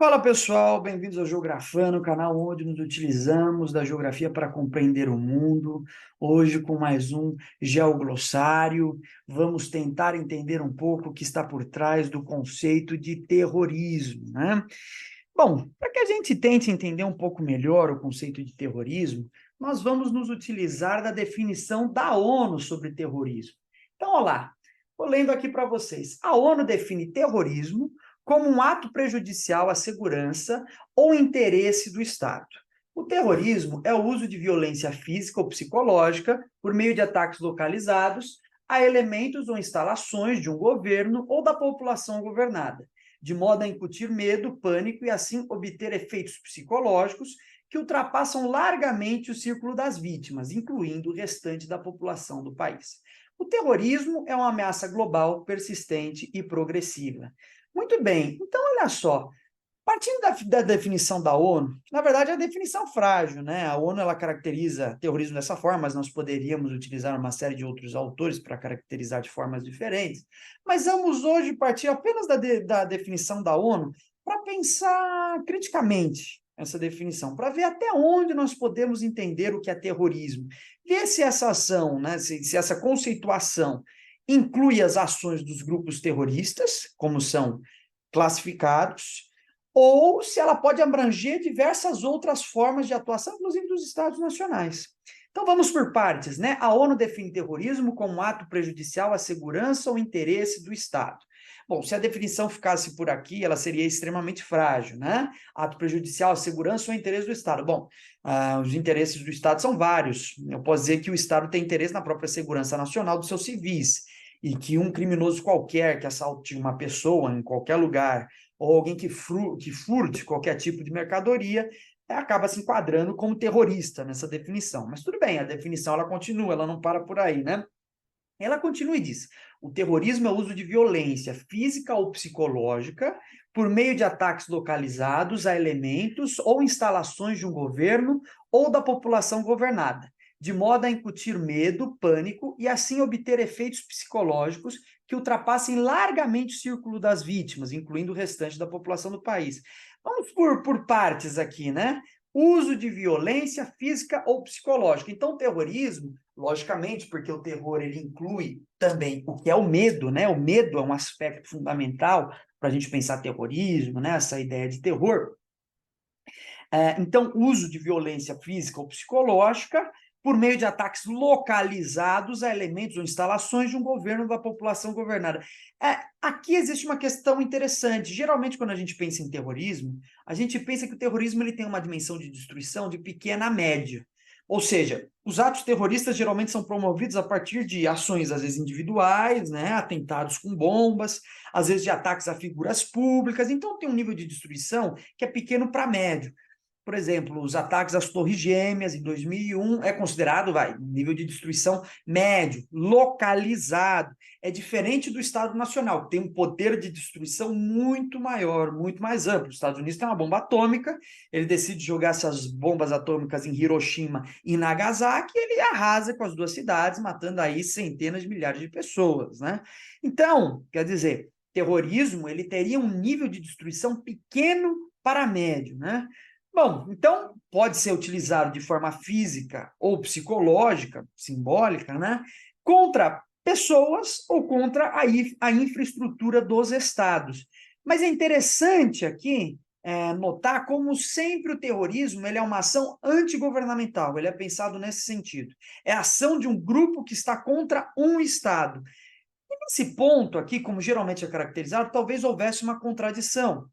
Fala pessoal, bem-vindos ao Geografando, canal onde nos utilizamos da geografia para compreender o mundo. Hoje com mais um geoglossário, vamos tentar entender um pouco o que está por trás do conceito de terrorismo, né? Bom, para que a gente tente entender um pouco melhor o conceito de terrorismo, nós vamos nos utilizar da definição da ONU sobre terrorismo. Então, olha lá, vou lendo aqui para vocês. A ONU define terrorismo como um ato prejudicial à segurança ou interesse do Estado. O terrorismo é o uso de violência física ou psicológica por meio de ataques localizados a elementos ou instalações de um governo ou da população governada, de modo a incutir medo, pânico e assim obter efeitos psicológicos que ultrapassam largamente o círculo das vítimas, incluindo o restante da população do país. O terrorismo é uma ameaça global, persistente e progressiva. Muito bem, então olha só, partindo da definição da ONU, na verdade é a definição frágil, né? A ONU ela caracteriza terrorismo dessa forma, mas nós poderíamos utilizar uma série de outros autores para caracterizar de formas diferentes. Mas vamos hoje partir apenas da definição da ONU para pensar criticamente essa definição, para ver até onde nós podemos entender o que é terrorismo. Ver se essa ação, né, se essa conceituação inclui as ações dos grupos terroristas, como são classificados, ou se ela pode abranger diversas outras formas de atuação, inclusive dos Estados nacionais. Então vamos por partes, né? A ONU define terrorismo como um ato prejudicial à segurança ou interesse do Estado. Bom, se a definição ficasse por aqui, ela seria extremamente frágil, né? Ato prejudicial à segurança ou interesse do Estado. Bom, os interesses do Estado são vários. Eu posso dizer que o Estado tem interesse na própria segurança nacional dos seus civis, e que um criminoso qualquer que assalte uma pessoa em qualquer lugar, ou alguém que furte qualquer tipo de mercadoria, acaba se enquadrando como terrorista nessa definição. Mas tudo bem, a definição ela continua, ela não para por aí, né? Ela continua e diz: o terrorismo é o uso de violência física ou psicológica por meio de ataques localizados a elementos ou instalações de um governo ou da população governada, de modo a incutir medo, pânico e assim obter efeitos psicológicos que ultrapassem largamente o círculo das vítimas, incluindo o restante da população do país. Vamos por partes aqui, né? Uso de violência física ou psicológica. Então, o terrorismo, logicamente, porque o terror ele inclui também o que é o medo, né? O medo é um aspecto fundamental para a gente pensar terrorismo, né? Essa ideia de terror. Então, uso de violência física ou psicológica por meio de ataques localizados a elementos ou instalações de um governo ou da população governada. Aqui existe uma questão interessante. Geralmente, quando a gente pensa em terrorismo, a gente pensa que o terrorismo ele tem uma dimensão de destruição de pequena a média. Ou seja, os atos terroristas geralmente são promovidos a partir de ações, às vezes individuais, né, atentados com bombas, às vezes de ataques a figuras públicas. Então, tem um nível de destruição que é pequeno para médio. Por exemplo, os ataques às Torres Gêmeas em 2001 é considerado, nível de destruição médio, localizado. É diferente do Estado Nacional, que tem um poder de destruição muito maior, muito mais amplo. Os Estados Unidos tem uma bomba atômica, ele decide jogar essas bombas atômicas em Hiroshima e Nagasaki, e ele arrasa com as duas cidades, matando aí centenas de milhares de pessoas, né? Então, quer dizer, terrorismo, ele teria um nível de destruição pequeno para médio, né? Bom, então pode ser utilizado de forma física ou psicológica, simbólica, né, contra pessoas ou contra a infraestrutura dos estados. Mas é interessante aqui notar como sempre o terrorismo ele é uma ação antigovernamental, ele é pensado nesse sentido. É a ação de um grupo que está contra um estado. E nesse ponto aqui, como geralmente é caracterizado, talvez houvesse uma contradição.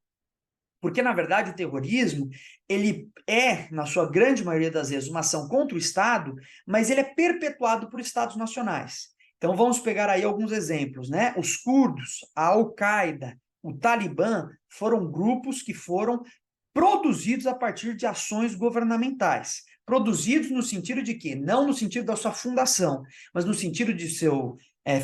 Porque, na verdade, o terrorismo, ele é, na sua grande maioria das vezes, uma ação contra o Estado, mas ele é perpetuado por Estados nacionais. Então, vamos pegar aí alguns exemplos, né? Os curdos, a Al-Qaeda, o Talibã, foram grupos que foram produzidos a partir de ações governamentais. Produzidos no sentido de quê? Não no sentido da sua fundação, mas no sentido de seu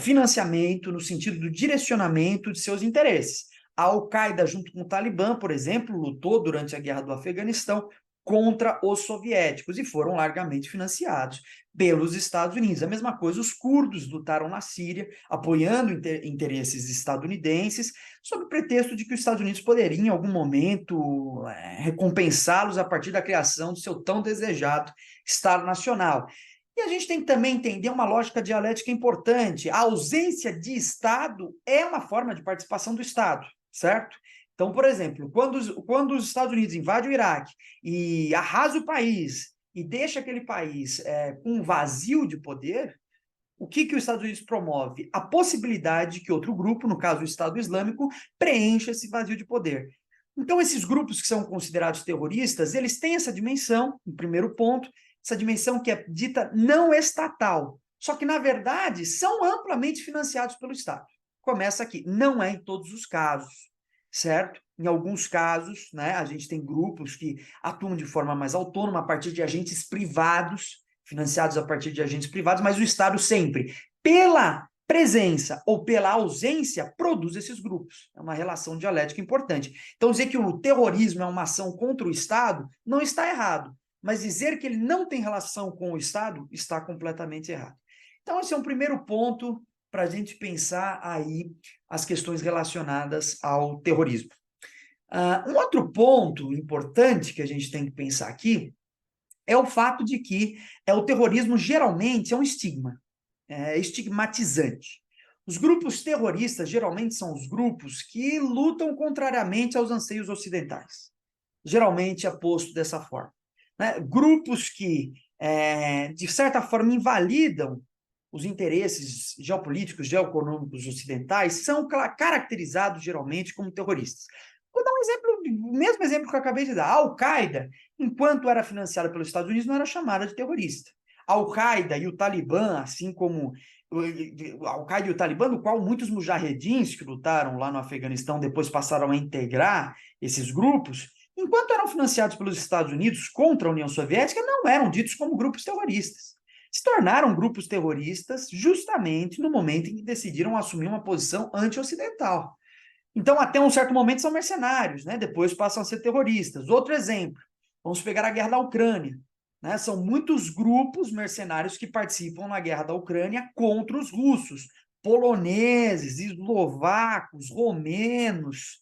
financiamento, no sentido do direcionamento de seus interesses. A Al-Qaeda, junto com o Talibã, por exemplo, lutou durante a guerra do Afeganistão contra os soviéticos e foram largamente financiados pelos Estados Unidos. A mesma coisa, os curdos lutaram na Síria, apoiando interesses estadunidenses, sob o pretexto de que os Estados Unidos poderiam, em algum momento, recompensá-los a partir da criação do seu tão desejado Estado Nacional. E a gente tem que também entender uma lógica dialética importante. A ausência de Estado é uma forma de participação do Estado, certo? Então, por exemplo, quando os Estados Unidos invadem o Iraque e arrasa o país e deixa aquele país com um vazio de poder, o que os Estados Unidos promove? A possibilidade de que outro grupo, no caso o Estado Islâmico, preencha esse vazio de poder. Então, esses grupos que são considerados terroristas, eles têm essa dimensão, no primeiro ponto, essa dimensão que é dita não estatal, só que, na verdade, são amplamente financiados pelo Estado. Começa aqui, não é em todos os casos, certo? Em alguns casos, né, a gente tem grupos que atuam de forma mais autônoma a partir de agentes privados, financiados a partir de agentes privados, mas o Estado sempre, pela presença ou pela ausência, produz esses grupos. É uma relação dialética importante. Então, dizer que o terrorismo é uma ação contra o Estado não está errado, mas dizer que ele não tem relação com o Estado está completamente errado. Então, esse é um primeiro ponto para a gente pensar aí as questões relacionadas ao terrorismo. Um outro ponto importante que a gente tem que pensar aqui é o fato de que o terrorismo geralmente é um estigma, é estigmatizante. Os grupos terroristas geralmente são os grupos que lutam contrariamente aos anseios ocidentais. Geralmente é posto dessa forma. Né? Grupos que, de certa forma, invalidam os interesses geopolíticos, geoeconômicos ocidentais, são caracterizados geralmente como terroristas. Vou dar um exemplo, o mesmo exemplo que eu acabei de dar. A Al-Qaeda, enquanto era financiada pelos Estados Unidos, não era chamada de terrorista. A Al-Qaeda e o Talibã, assim como a Al-Qaeda e o Talibã, no qual muitos mujahedins que lutaram lá no Afeganistão depois passaram a integrar esses grupos, enquanto eram financiados pelos Estados Unidos contra a União Soviética, não eram ditos como grupos terroristas. Se tornaram grupos terroristas justamente no momento em que decidiram assumir uma posição anti-ocidental. Então, até um certo momento são mercenários, né? Depois passam a ser terroristas. Outro exemplo, vamos pegar a guerra da Ucrânia. Né? São muitos grupos mercenários que participam na guerra da Ucrânia contra os russos, poloneses, eslovacos, romenos,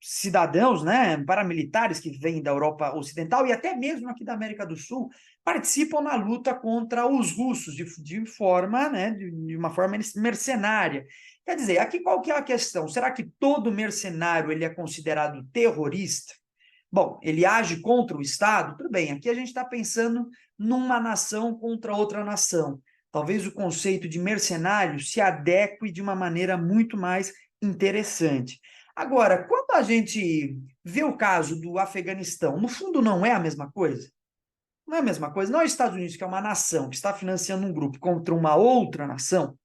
cidadãos, né, paramilitares que vêm da Europa Ocidental e até mesmo aqui da América do Sul, participam na luta contra os russos de forma, né, de uma forma mercenária. Quer dizer, aqui qual que é a questão? Será que todo mercenário ele é considerado terrorista? Bom, ele age contra o Estado? Tudo bem, aqui a gente está pensando numa nação contra outra nação. Talvez o conceito de mercenário se adeque de uma maneira muito mais interessante. Agora, quando a gente vê o caso do Afeganistão, no fundo não é a mesma coisa? Não é a mesma coisa? Não é os Estados Unidos, que é uma nação que está financiando um grupo contra uma outra nação,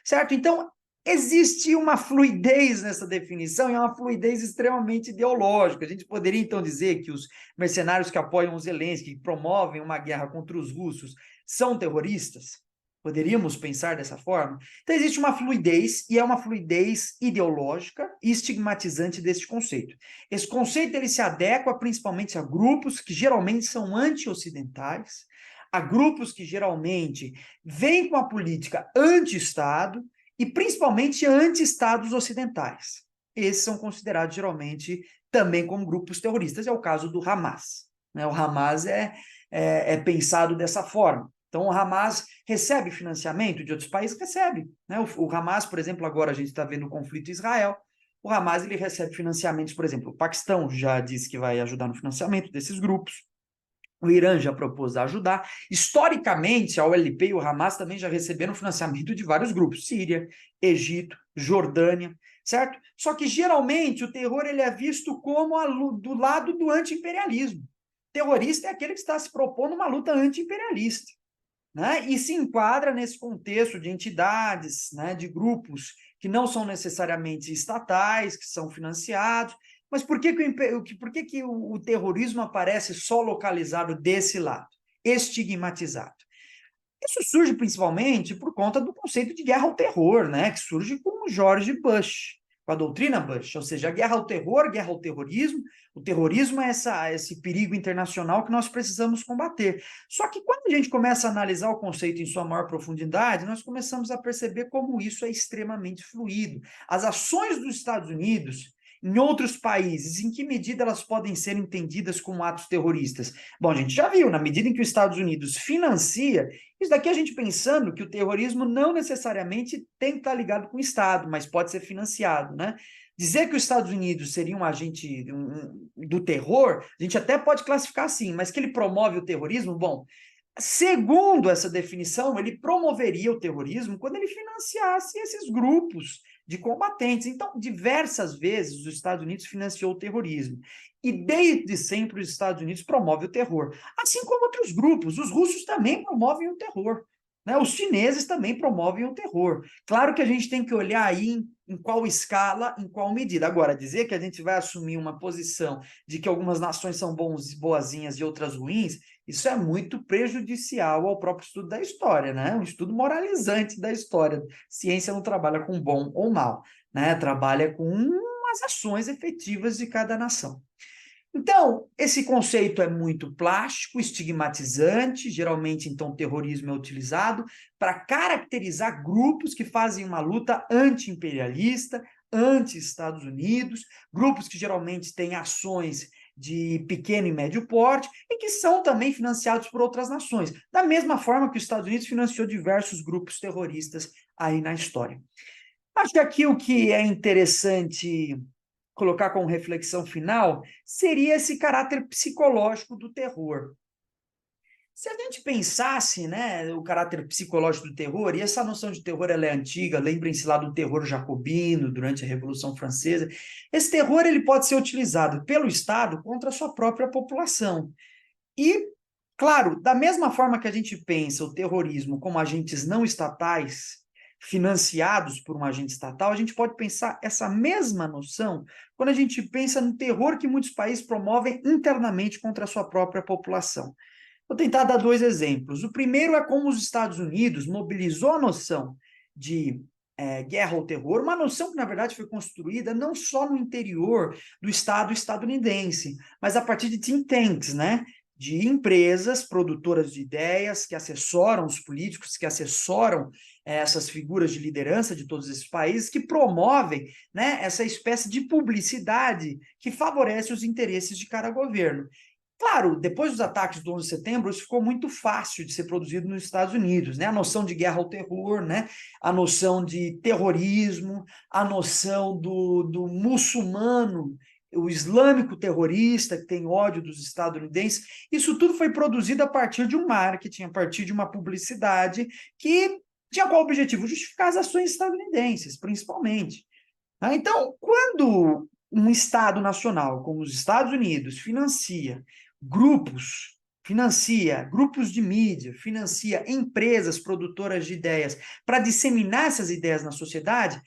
certo? Então, existe uma fluidez nessa definição e é uma fluidez extremamente ideológica. A gente poderia, então, dizer que os mercenários que apoiam os Zelensky, que promovem uma guerra contra os russos, são terroristas? Poderíamos pensar dessa forma? Então, existe uma fluidez, e é uma fluidez ideológica e estigmatizante deste conceito. Esse conceito ele se adequa principalmente a grupos que geralmente são anti-ocidentais, a grupos que geralmente vêm com a política anti-Estado e principalmente anti-Estados ocidentais. Esses são considerados geralmente também como grupos terroristas. É o caso do Hamas. Né? O Hamas é pensado dessa forma. Então, o Hamas recebe financiamento de outros países? Recebe. Né? O Hamas, por exemplo, agora a gente está vendo o conflito em Israel, o Hamas ele recebe financiamentos, por exemplo, o Paquistão já disse que vai ajudar no financiamento desses grupos, o Irã já propôs ajudar. Historicamente, a OLP e o Hamas também já receberam financiamento de vários grupos, Síria, Egito, Jordânia, certo? Só que, geralmente, o terror ele é visto como do lado do anti-imperialismo. Terrorista é aquele que está se propondo uma luta anti-imperialista. Né? E se enquadra nesse contexto de entidades, né, de grupos que não são necessariamente estatais, que são financiados. Mas por que o terrorismo aparece só localizado desse lado, estigmatizado? Isso surge principalmente por conta do conceito de guerra ao terror, né, que surge com o George Bush, com a doutrina Bush, ou seja, a guerra ao terror, guerra ao terrorismo. O terrorismo é esse perigo internacional que nós precisamos combater. Só que quando a gente começa a analisar o conceito em sua maior profundidade, nós começamos a perceber como isso é extremamente fluido. As ações dos Estados Unidos em outros países, em que medida elas podem ser entendidas como atos terroristas? Bom, a gente já viu, na medida em que os Estados Unidos financia, isso daqui a gente pensando que o terrorismo não necessariamente tem que estar ligado com o Estado, mas pode ser financiado, né? Dizer que os Estados Unidos seria um agente do terror, a gente até pode classificar assim, mas que ele promove o terrorismo, bom, segundo essa definição, ele promoveria o terrorismo quando ele financiasse esses grupos de combatentes. Então, diversas vezes os Estados Unidos financiou o terrorismo. E desde sempre os Estados Unidos promovem o terror. Assim como outros grupos. Os russos também promovem o terror, né? Os chineses também promovem o terror. Claro que a gente tem que olhar aí em qual escala, em qual medida. Agora, dizer que a gente vai assumir uma posição de que algumas nações são boazinhas e outras ruins, isso é muito prejudicial ao próprio estudo da história, né? Um estudo moralizante da história. Ciência não trabalha com bom ou mal, né? Trabalha com as ações efetivas de cada nação. Então, esse conceito é muito plástico, estigmatizante, geralmente, então, o terrorismo é utilizado para caracterizar grupos que fazem uma luta anti-imperialista, anti-Estados Unidos, grupos que geralmente têm ações de pequeno e médio porte e que são também financiados por outras nações, da mesma forma que os Estados Unidos financiou diversos grupos terroristas aí na história. Acho que aqui o que é interessante colocar como reflexão final seria esse caráter psicológico do terror. Se a gente pensasse, né, o caráter psicológico do terror, e essa noção de terror ela é antiga, lembrem-se lá do terror jacobino durante a Revolução Francesa, esse terror ele pode ser utilizado pelo Estado contra a sua própria população. E, claro, da mesma forma que a gente pensa o terrorismo como agentes não estatais, financiados por um agente estatal, a gente pode pensar essa mesma noção quando a gente pensa no terror que muitos países promovem internamente contra a sua própria população. Vou tentar dar dois exemplos. O primeiro é como os Estados Unidos mobilizou a noção de guerra ao terror, uma noção que, na verdade, foi construída não só no interior do Estado estadunidense, mas a partir de think tanks, né? De empresas produtoras de ideias que assessoram os políticos, que assessoram essas figuras de liderança de todos esses países, que promovem, né, essa espécie de publicidade que favorece os interesses de cada governo. Claro, depois dos ataques do 11 de setembro, isso ficou muito fácil de ser produzido nos Estados Unidos, né? A noção de guerra ao terror, né? A noção de terrorismo, a noção do muçulmano, o islâmico terrorista, que tem ódio dos estadunidenses, isso tudo foi produzido a partir de um marketing, a partir de uma publicidade que tinha qual objetivo? Justificar as ações estadunidenses, principalmente. Então, quando um Estado nacional, como os Estados Unidos, financia grupos de mídia, financia empresas produtoras de ideias para disseminar essas ideias na sociedade,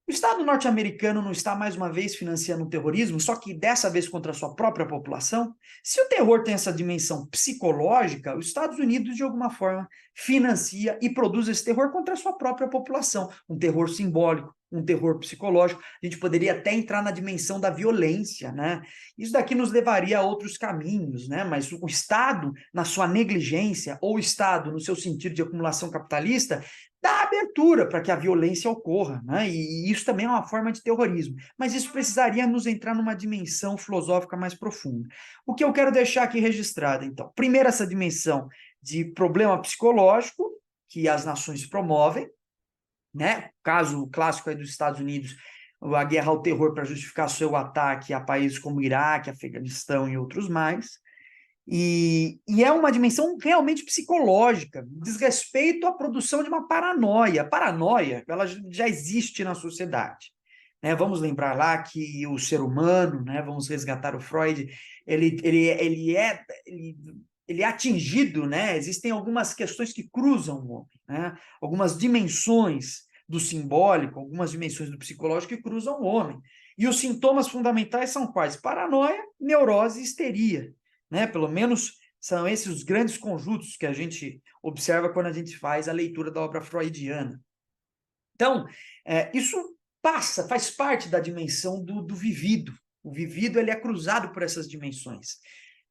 o Estado norte-americano não está, mais uma vez, financiando o terrorismo, só que dessa vez contra a sua própria população? Se o terror tem essa dimensão psicológica, os Estados Unidos, de alguma forma, financia e produz esse terror contra a sua própria população. Um terror simbólico, um terror psicológico. A gente poderia até entrar na dimensão da violência, né? Isso daqui nos levaria a outros caminhos, né? Mas o Estado, na sua negligência, ou o Estado, no seu sentido de acumulação capitalista, dá abertura para que a violência ocorra, né? E isso também é uma forma de terrorismo. Mas isso precisaria nos entrar numa dimensão filosófica mais profunda. O que eu quero deixar aqui registrado, então, primeiro essa dimensão de problema psicológico que as nações promovem, né? Caso clássico aí dos Estados Unidos, a guerra ao terror para justificar seu ataque a países como Iraque, Afeganistão e outros mais. E é uma dimensão realmente psicológica, diz respeito à produção de uma paranoia. A paranoia, ela já existe na sociedade. Né? Vamos lembrar lá que o ser humano, né? Vamos resgatar o Freud, ele é atingido, né? Existem algumas questões que cruzam o homem, né? Algumas dimensões do simbólico, algumas dimensões do psicológico que cruzam o homem. E os sintomas fundamentais são quais? Paranoia, neurose e histeria. Né? Pelo menos são esses os grandes conjuntos que a gente observa quando a gente faz a leitura da obra freudiana. Então, isso faz parte da dimensão do vivido. O vivido ele é cruzado por essas dimensões.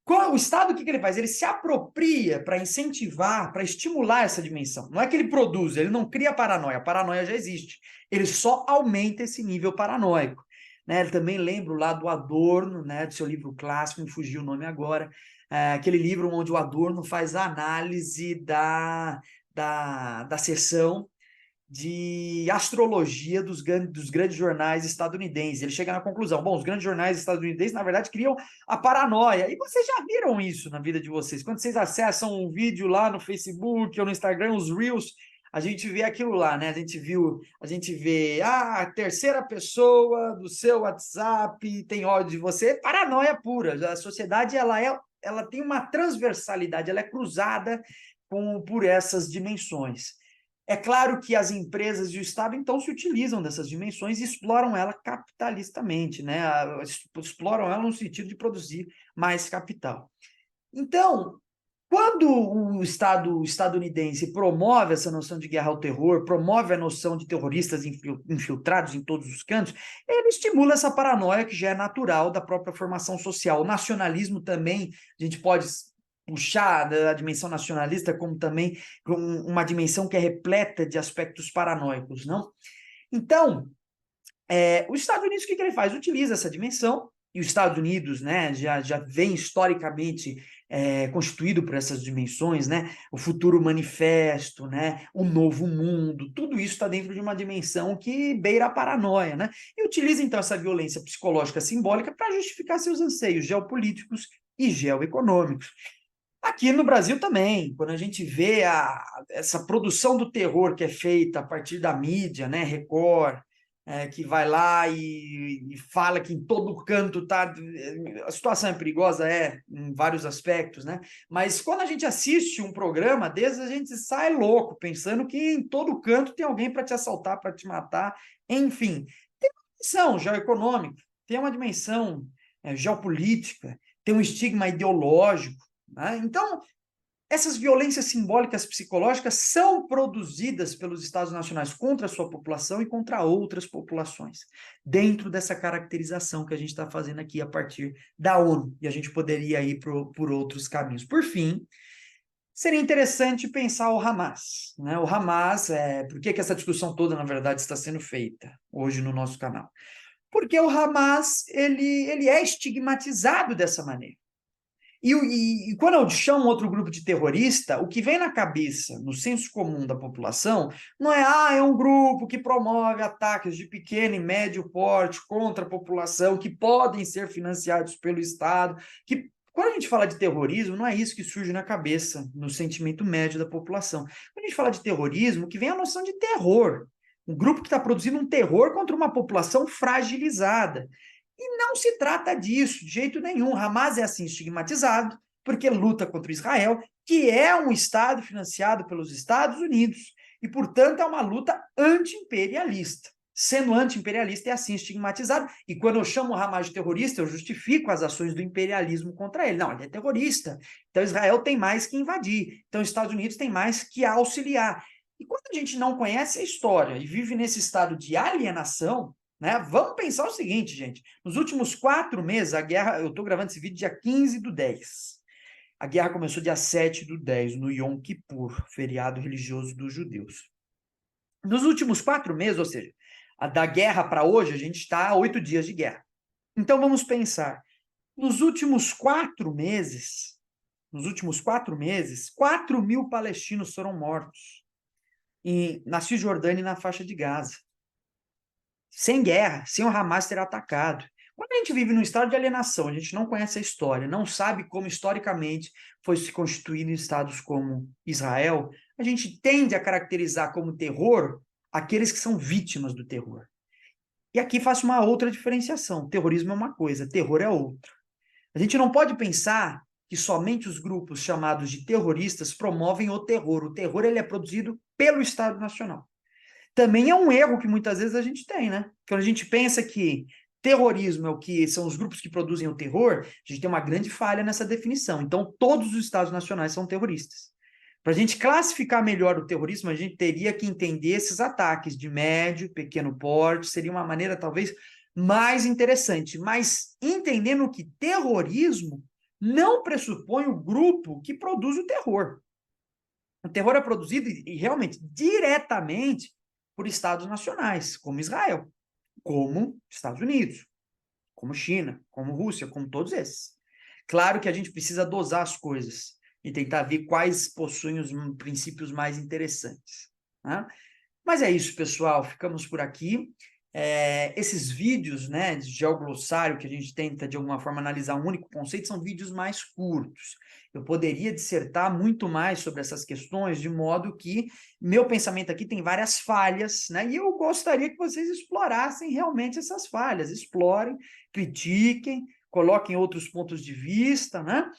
O Estado, o que ele faz? Ele se apropria para incentivar, para estimular essa dimensão. Não é que ele produz, ele não cria paranoia, a paranoia já existe. Ele só aumenta esse nível paranoico. Né? Ele também lembro lá do Adorno, né, do seu livro clássico, me fugiu o nome agora, aquele livro onde o Adorno faz a análise da seção de astrologia dos grandes jornais estadunidenses. Ele chega na conclusão, bom, os grandes jornais estadunidenses, na verdade, criam a paranoia. E vocês já viram isso na vida de vocês. Quando vocês acessam um vídeo lá no Facebook ou no Instagram, os Reels, a gente vê aquilo lá, né? A gente vê a terceira pessoa do seu WhatsApp tem ódio de você, paranoia pura. A sociedade, ela tem uma transversalidade, ela é cruzada por essas dimensões. É claro que as empresas e o Estado, então, se utilizam dessas dimensões e exploram ela capitalistamente, né? Exploram ela no sentido de produzir mais capital. Então, quando o Estado estadunidense promove essa noção de guerra ao terror, promove a noção de terroristas infiltrados em todos os cantos, ele estimula essa paranoia que já é natural da própria formação social. O nacionalismo também, a gente pode puxar da dimensão nacionalista como também uma dimensão que é repleta de aspectos paranoicos, não? Então, os Estados Unidos, o que ele faz? Utiliza essa dimensão, e os Estados Unidos, né, já vem historicamente constituído por essas dimensões, né, o futuro manifesto, né, o novo mundo, tudo isso está dentro de uma dimensão que beira a paranoia, né, e utiliza então essa violência psicológica simbólica para justificar seus anseios geopolíticos e geoeconômicos. Aqui no Brasil também, quando a gente vê essa produção do terror que é feita a partir da mídia, né, Record, que vai lá e fala que em todo canto tá, a situação é perigosa, em vários aspectos, né? Mas quando a gente assiste um programa desses, a gente sai louco, pensando que em todo canto tem alguém para te assaltar, para te matar, enfim. Tem uma dimensão geoeconômica, tem uma dimensão geopolítica, tem um estigma ideológico, né? Então, essas violências simbólicas psicológicas são produzidas pelos Estados nacionais contra a sua população e contra outras populações, dentro dessa caracterização que a gente está fazendo aqui a partir da ONU, e a gente poderia ir por outros caminhos. Por fim, seria interessante pensar o Hamas, né? O Hamas, por que essa discussão toda, na verdade, está sendo feita hoje no nosso canal? Porque o Hamas, ele é estigmatizado dessa maneira. E quando eu chamo outro grupo de terrorista, o que vem na cabeça, no senso comum da população, não é um grupo que promove ataques de pequeno e médio porte contra a população, que podem ser financiados pelo Estado. Quando a gente fala de terrorismo, não é isso que surge na cabeça, no sentimento médio da população. Quando a gente fala de terrorismo, que vem a noção de terror. Um grupo que está produzindo um terror contra uma população fragilizada. E não se trata disso, de jeito nenhum. Hamas é assim estigmatizado, porque luta contra Israel, que é um Estado financiado pelos Estados Unidos, e, portanto, é uma luta anti-imperialista. Sendo anti-imperialista, é assim estigmatizado, e quando eu chamo o Hamas de terrorista, eu justifico as ações do imperialismo contra ele. Não, ele é terrorista, então Israel tem mais que invadir, então os Estados Unidos tem mais que auxiliar. E quando a gente não conhece a história e vive nesse estado de alienação, né? Vamos pensar o seguinte, gente. Nos últimos 4 meses, a guerra... Eu estou gravando esse vídeo dia 15/10. A guerra começou dia 7/10, no Yom Kippur, feriado religioso dos judeus. Nos últimos 4 meses, ou seja, da guerra para hoje, a gente está a 8 dias de guerra. Então, vamos pensar. Nos últimos 4 meses, 4.000 palestinos foram mortos na Cisjordânia e na faixa de Gaza. Sem guerra, sem o Hamas ter atacado. Quando a gente vive num estado de alienação, a gente não conhece a história, não sabe como historicamente foi se constituído em estados como Israel, a gente tende a caracterizar como terror aqueles que são vítimas do terror. E aqui faço uma outra diferenciação. Terrorismo é uma coisa, terror é outra. A gente não pode pensar que somente os grupos chamados de terroristas promovem o terror. O terror ele é produzido pelo Estado Nacional. Também é um erro que muitas vezes a gente tem, né? Quando a gente pensa que terrorismo é o que são os grupos que produzem o terror, a gente tem uma grande falha nessa definição. Então, todos os Estados nacionais são terroristas. Para a gente classificar melhor o terrorismo, a gente teria que entender esses ataques de médio, pequeno porte, seria uma maneira talvez mais interessante, mas entendendo que terrorismo não pressupõe o grupo que produz o terror. O terror é produzido, e realmente, diretamente por estados nacionais, como Israel, como Estados Unidos, como China, como Rússia, como todos esses. Claro que a gente precisa dosar as coisas e tentar ver quais possuem os princípios mais interessantes. Tá? Mas é isso, pessoal. Ficamos por aqui. Esses vídeos, né, de geoglossário, que a gente tenta, de alguma forma, analisar um único conceito, são vídeos mais curtos. Eu poderia dissertar muito mais sobre essas questões, de modo que meu pensamento aqui tem várias falhas, né, e eu gostaria que vocês explorassem realmente essas falhas. Explorem, critiquem, coloquem outros pontos de vista, né?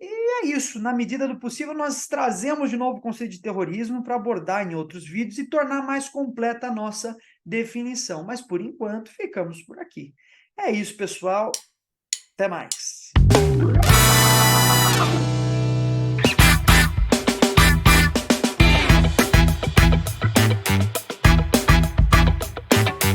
E é isso, na medida do possível, nós trazemos de novo o conceito de terrorismo para abordar em outros vídeos e tornar mais completa a nossa definição. Mas, por enquanto, ficamos por aqui. É isso, pessoal. Até mais.